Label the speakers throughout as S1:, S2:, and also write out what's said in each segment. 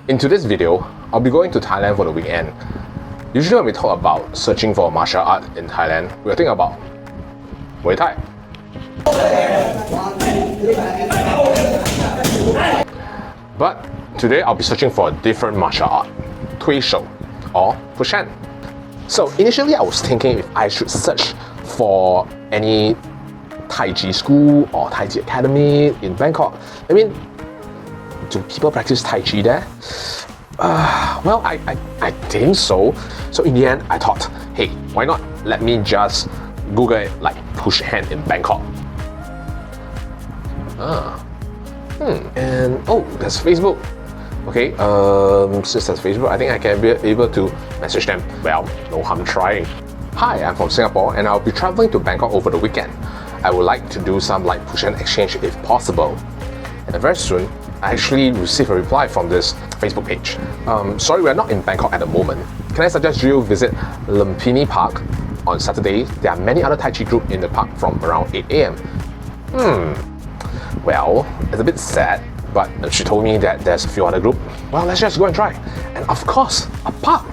S1: In today's video, I'll be going to Thailand for the weekend. Usually when we talk about searching for martial art in Thailand, we're thinking about Muay Thai. But today I'll be searching for a different martial art, Tuishou or Pushhand. So initially I was thinking if I should search for any Tai Chi school or Tai Chi academy in Bangkok. I mean, do people practice Tai Chi there? Well, I think so. So in the end, I thought, hey, why not? Let me just Google it like Pushhand in Bangkok. And oh, there's Facebook. Okay, since there's Facebook, I think I can be able to message them. Well, no harm trying. Hi, I'm from Singapore and I'll be traveling to Bangkok over the weekend. I would like to do some like Pushhand exchange if possible. And very soon, I actually received a reply from this Facebook page. Sorry, we're not in Bangkok at the moment. Can I suggest you visit Lumphini Park on Saturday? There are many other Tai Chi groups in the park from around 8 AM. Well, it's a bit sad, but she told me that there's a few other groups. Well, let's just go and try. And of course, a park.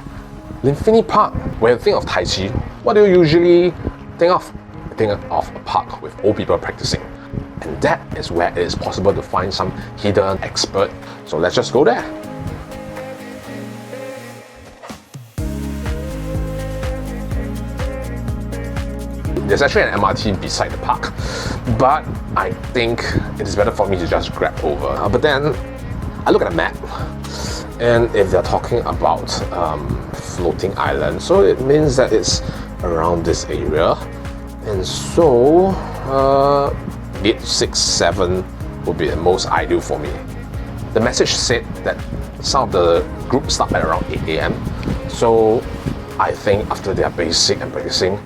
S1: Lumphini Park. When you think of Tai Chi, what do you usually think of? You think of a park with old people practicing. And that is where it is possible to find some hidden expert. So let's just go there. There's actually an MRT beside the park, but I think it is better for me to just grab over. But then I look at a map, and if they're talking about floating island, so it means that it's around this area. And so 8, 6, 7 would be the most ideal for me. The message said that some of the groups start at around 8 AM. So I think after their basic and practicing,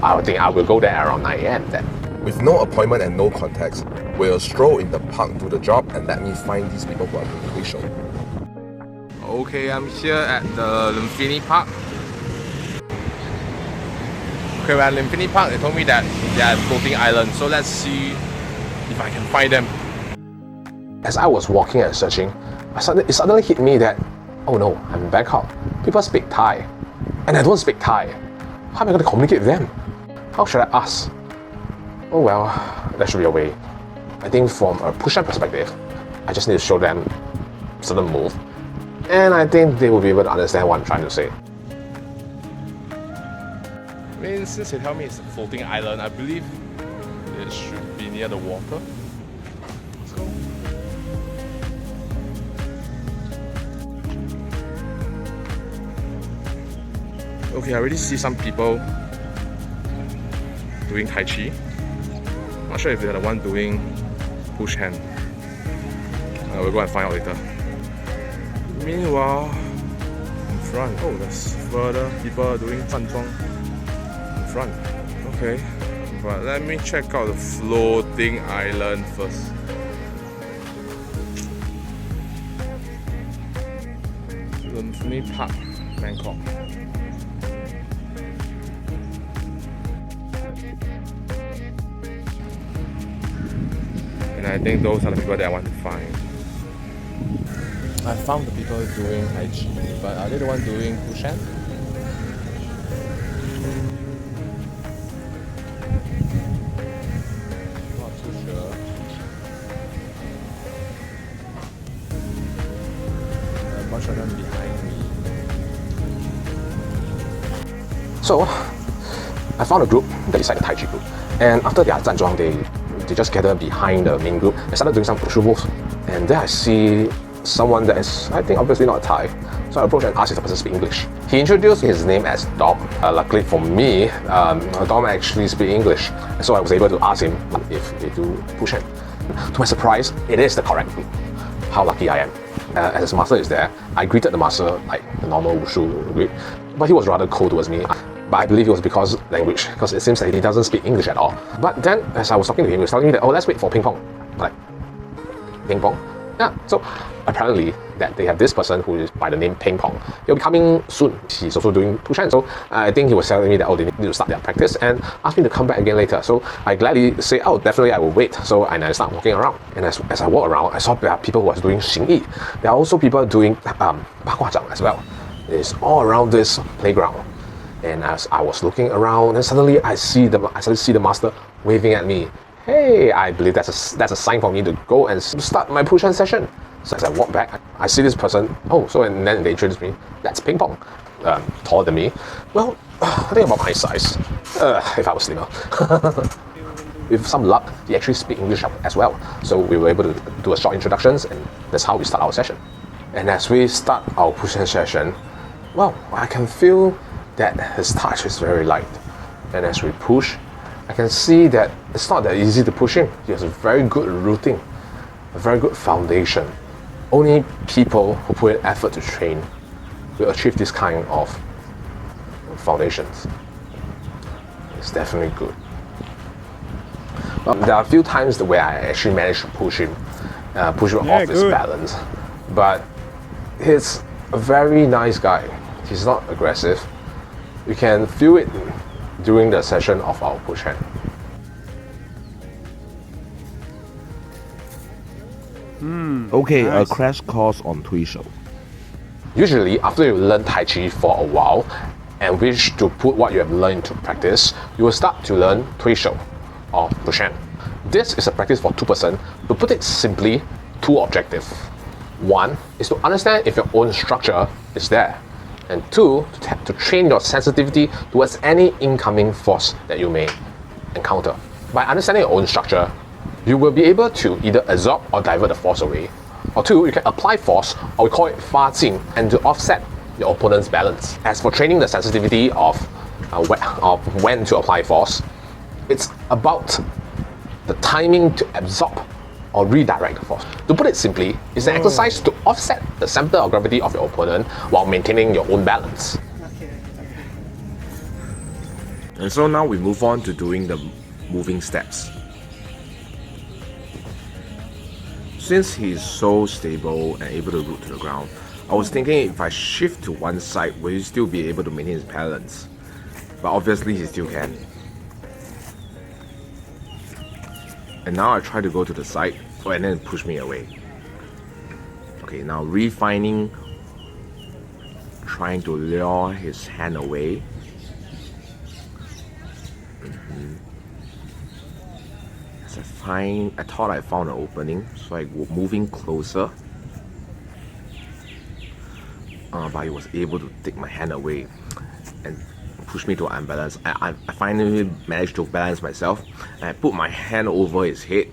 S1: I think I will go there around 9 AM then.
S2: With no appointment and no context, we'll stroll in the park, do the job, and let me find these people who are doing Tuishou.
S1: Okay, I'm here at the Lumphini Park. Okay, we're at Lumphini Park. They told me that they are floating islands, so let's see if I can find them. As I was walking and searching, it suddenly hit me that, oh no, I'm in Bangkok. People speak Thai, and I don't speak Thai. How am I going to communicate with them? How should I ask? Oh well, there should be a way. I think from a Pushhand perspective, I just need to show them certain move, and I think they will be able to understand what I'm trying to say. I mean, since they tell me it's a floating island, I believe it should be near the water. Let's go. Okay, I already see some people doing Tai Chi. Not sure if they're the one doing Pushhand. We'll go and find out later. Meanwhile, in front, oh, there's further people doing 站桩 in front. Okay, but let me check out the floating island first. Lumphini Park, Bangkok. And I think those are the people that I want to find. I found the people doing Tai Chi, but are they the one doing Pushhand? Not too sure. There are a bunch of them behind me. So, I found a group that is like the Tai Chi group, and after their 站桩, they just gather behind the main group and started doing some Tuishou moves. And then I see someone that is, I think, obviously not Thai. So I approached and asked if the person speaks English. He introduced his name as Dom. Luckily for me, Dom actually speaks English. So I was able to ask him if they do Pushhand. To my surprise, it is the correct group. How lucky I am. As his master is there, I greeted the master like the normal Wushu greet, but he was rather cold towards me. But I believe it was because language, because it seems that he doesn't speak English at all. But then, as I was talking to him, he was telling me that, oh, let's wait for ping pong. Like, ping pong? Yeah, so apparently that they have this person who is by the name Ping Pong. He'll be coming soon. He's also doing Pushhand. So I think he was telling me that, oh, they need to start their practice and ask me to come back again later. So I gladly say, oh, definitely I will wait. So I start walking around. And as I walk around, I saw there are people who are doing Xingyi. There are also people doing Baguazhang as well. It's all around this playground. And as I was looking around, and suddenly I suddenly see the master waving at me. Hey, I believe that's a sign for me to go and start my Pushhand session. So as I walk back, I see this person. Oh, and then they introduce me. That's Ping Pong, taller than me. Well, I think about my size. If I was slimmer. With some luck, he actually speaks English as well. So we were able to do a short introductions, and that's how we start our session. And as we start our Pushhand session, well, I can feel that his touch is very light. And as we push, I can see that it's not that easy to push him. He has a very good rooting, a very good foundation. Only people who put in effort to train will achieve this kind of foundations. It's definitely good. There are a few times where I actually managed to push him off his balance. But he's a very nice guy. He's not aggressive. You can feel it during the session of our Pushhand.
S2: Okay, nice. A crash course on Tuishou.
S1: Usually, after you learn Tai Chi for a while and wish to put what you have learned into practice, you will start to learn Tuishou or Pushhand. This is a practice for two persons. To put it simply, two objectives. One is to understand if your own structure is there. And two, to train your sensitivity towards any incoming force that you may encounter. By understanding your own structure, you will be able to either absorb or divert the force away. Or two, you can apply force, or we call it fa jing, and to offset your opponent's balance. As for training the sensitivity of when to apply force, it's about the timing to absorb or redirect the force. To put it simply, it's an exercise to offset the center of gravity of your opponent while maintaining your own balance.
S2: And so now we move on to doing the moving steps. Since he's so stable and able to root to the ground, I was thinking if I shift to one side, will he still be able to maintain his balance? But obviously he still can. And now I try to go to the side, and then push me away. Okay, now refining, trying to lure his hand away. As I thought I found an opening, so I was moving closer. But he was able to take my hand away and push me to unbalance. I finally managed to balance myself, and I put my hand over his head.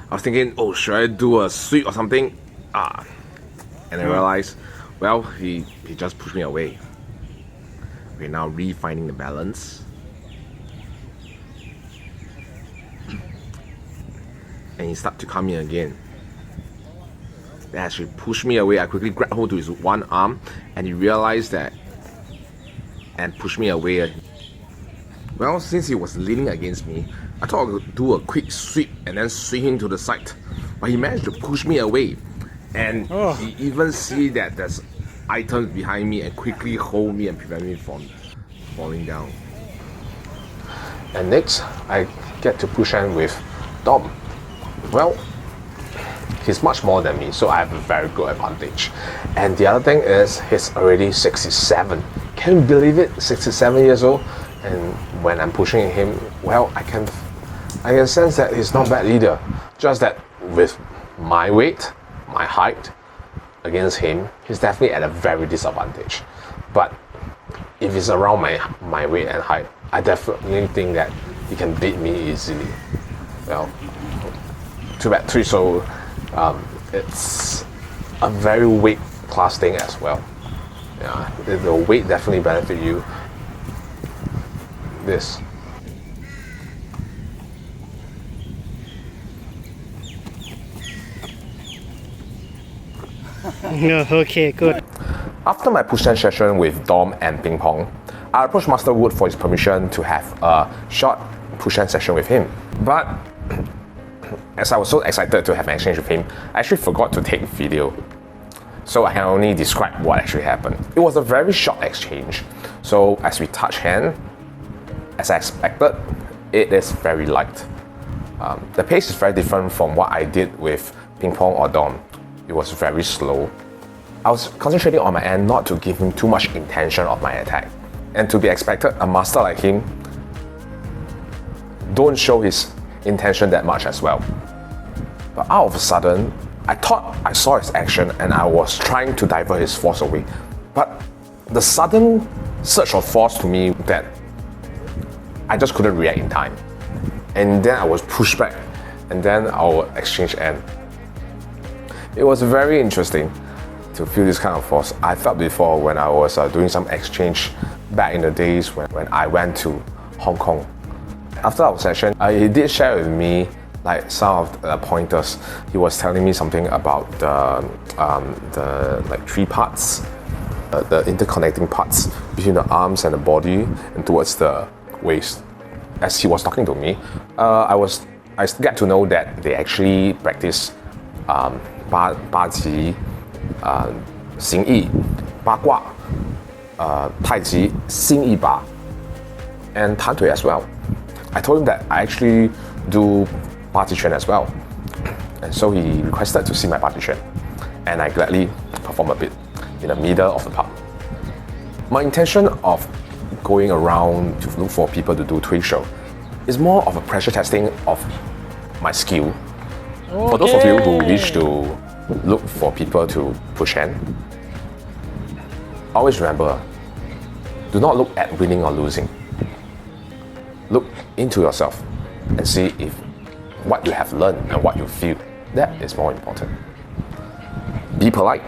S2: I was thinking, oh, should I do a sweep or something? And I realized, well, he just pushed me away. Okay, now refining the balance. And he started to come in again. Then as he pushed me away, I quickly grabbed hold to his one arm, and he realized that and pushed me away. Well, since he was leaning against me, I thought I would do a quick sweep and then swing him to the side. But he managed to push me away. And he even see that there's items behind me and quickly hold me and prevent me from falling down.
S1: And next, I get to Pushhand with Dom. Well, he's much more than me, so I have a very good advantage. And the other thing is, he's already 67. Can you believe it? 67 years old. And when I'm pushing him, well, I can sense that he's not a bad leader. Just that with my weight, my height against him, he's definitely at a very disadvantage. But if it's around my weight and height, I definitely think that he can beat me easily. Well, too bad Tuishou, it's a very weight class thing as well. Yeah, the weight definitely benefit you. This.
S3: Okay, good.
S1: After my Pushhand session with Dom and Ping Pong, I approached Master Wood for his permission to have a short Pushhand session with him. But As I was so excited to have an exchange with him, I actually forgot to take video. So I can only describe what actually happened. It was a very short exchange. So as we touch hand, as I expected, it is very light. The pace is very different from what I did with ping pong or dom. It was very slow. I was concentrating on my end not to give him too much intention of my attack. And to be expected, a master like him don't show his intention that much as well. But out of a sudden, I thought I saw his action and I was trying to divert his force away. But the sudden surge of force to me that I just couldn't react in time. And then I was pushed back and then our exchange ended. It was very interesting to feel this kind of force. I felt before when I was doing some exchange back in the days when I went to Hong Kong. After our session, he did share with me like some of the pointers. He was telling me something about the like three parts, the interconnecting parts between the arms and the body and towards the waist. As he was talking to me, I get to know that they actually practice 八极, 形意, 八卦, Tai Chi, 心意把, and 弹腿 as well. I told him that I actually do 八极拳 as well. And so he requested to see my 八极拳. And I gladly performed a bit in the middle of the park. My intention of going around to look for people to do Tuishou is more of a pressure testing of my skill. Okay. For those of you who wish to look for people to Pushhand, always remember, do not look at winning or losing. Look into yourself and see if what you have learned and what you feel, that is more important. Be polite.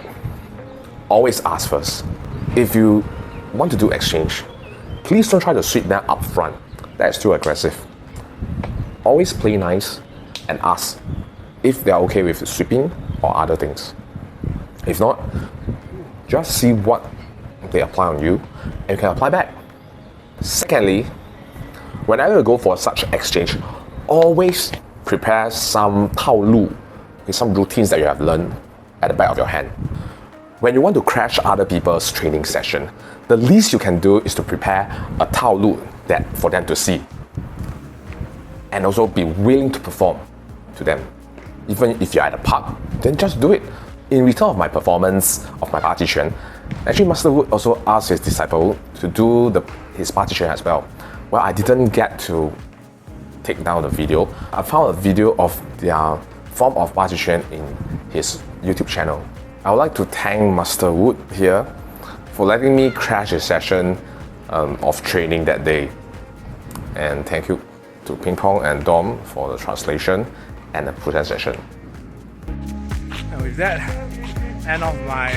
S1: Always ask first. If you want to do exchange, please don't try to sweep them up front. That is too aggressive. Always play nice and ask if they are okay with sweeping or other things. If not, just see what they apply on you and you can apply back. Secondly, whenever you go for such exchange, always prepare some 套路, some routines that you have learned at the back of your hand. When you want to crash other people's training session, the least you can do is to prepare a 套路 that for them to see. And also be willing to perform to them. Even if you're at a park, then just do it. In return of my performance of my 八极拳, actually Master Wood also asked his disciple to do his 八极拳 as well. Well, I didn't get to take down the video. I found a video of their form of 八极拳 in his YouTube channel. I would like to thank Master Wood here for letting me crash his session of training that day. And thank you to Ping Pong and Dom for the translation and the Pushhand session.
S3: And with that, end of my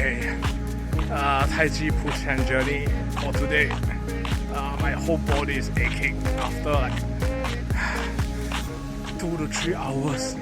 S3: Tai Chi Pushhand journey for today. My whole body is aching after like 2 to 3 hours